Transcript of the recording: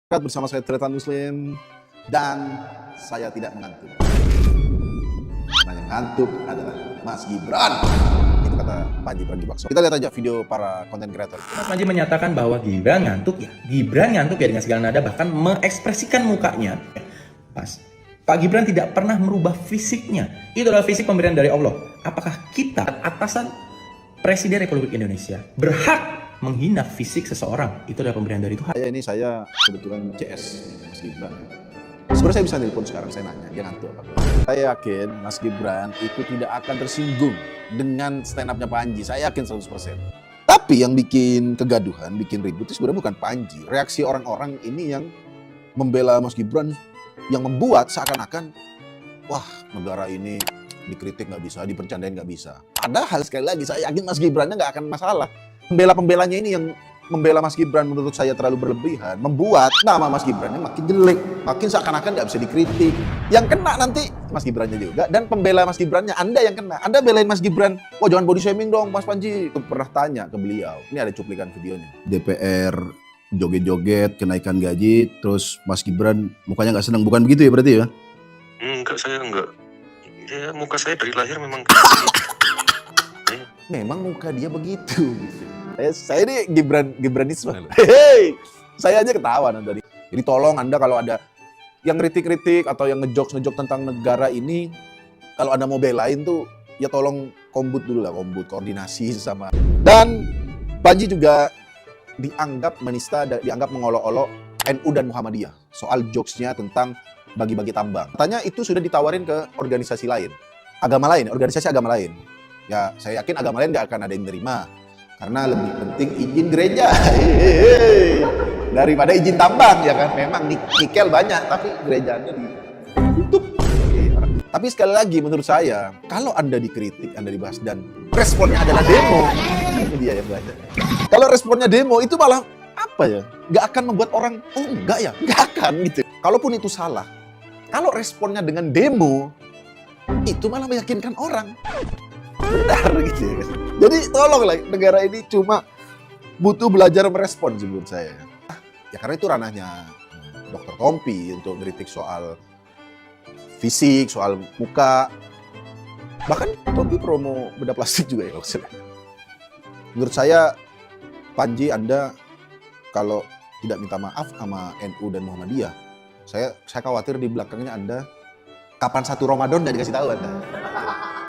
Bersama saya Tretan Muslim dan saya tidak mengantuk. Karena yang ngantuk adalah Mas Gibran. Itu kata Panji Pragiwaksono. Kita lihat aja video para konten kreator. Mas Panji menyatakan bahwa Gibran ngantuk ya. Gibran ngantuk ya dengan segala nada, bahkan mengekspresikan mukanya. Pas. Pak Gibran tidak pernah merubah fisiknya. Itu adalah fisik pemberian dari Allah. Apakah kita atasan Presiden Republik Indonesia berhak menghina fisik seseorang? Itu adalah pemberian dari Tuhan. Saya kebetulan CS Mas Gibran. Sebenarnya saya bisa telepon sekarang, saya nanya, dia ngantuk apa? Saya yakin Mas Gibran itu tidak akan tersinggung dengan stand up-nya Panji. Saya yakin 100%. Tapi yang bikin kegaduhan, bikin ribut itu sebenarnya bukan Panji. Reaksi orang-orang ini yang membela Mas Gibran, yang membuat seakan-akan, wah negara ini dikritik nggak bisa, dipercandain nggak bisa. Padahal sekali lagi saya yakin Mas Gibrannya nggak akan masalah. Pembela-pembelanya ini yang membela Mas Gibran menurut saya terlalu berlebihan, membuat nama Mas Gibrannya makin jelek, makin seakan-akan nggak bisa dikritik. Yang kena nanti Mas Gibrannya juga, dan pembela Mas Gibrannya, Anda yang kena. Anda belain Mas Gibran, oh jangan body shaming dong Mas Panji. Aku pernah tanya ke beliau, ini ada cuplikan videonya. DPR joget-joget, kenaikan gaji, terus Mas Gibran mukanya nggak senang, bukan begitu ya berarti ya? Enggak, saya enggak. Ya muka saya dari lahir memang Memang muka dia begitu. Saya ini Gibranisme. Hei, saya aja ketawa nanti. Jadi tolong Anda kalau ada yang kritik-kritik atau yang ngejok tentang negara ini, kalau Anda mau belain tuh, ya tolong kombut dulu lah, koordinasi sama. Dan Panji juga dianggap menista, dianggap mengolok-olok NU dan Muhammadiyah soal jokesnya tentang bagi-bagi tambang. Katanya itu sudah ditawarin ke organisasi lain, organisasi agama lain. Ya, saya yakin agama lain nggak akan ada yang nerima. Karena lebih penting izin gereja daripada izin tambang, ya kan? Memang nikel banyak, tapi gereja Anda ditutup. Tapi sekali lagi menurut saya, kalau Anda dikritik, Anda dibahas, dan responnya adalah demo, itu dia yang belajar. Kalau responnya demo, itu malah apa ya? Nggak akan membuat orang, oh enggak ya? Nggak akan gitu. Kalaupun itu salah, kalau responnya dengan demo, itu malah meyakinkan orang. Benar gitu ya. Jadi tolonglah, negara ini cuma butuh belajar merespon sih menurut saya. Ya karena itu ranahnya Dr. Tompi untuk kritik soal fisik, soal muka. Bahkan Tompi promo bedah plastik juga ya. Menurut saya, Panji, Anda kalau tidak minta maaf sama NU dan Muhammadiyah, saya khawatir di belakangnya Anda kapan 1 Ramadan nggak dikasih tahu Anda.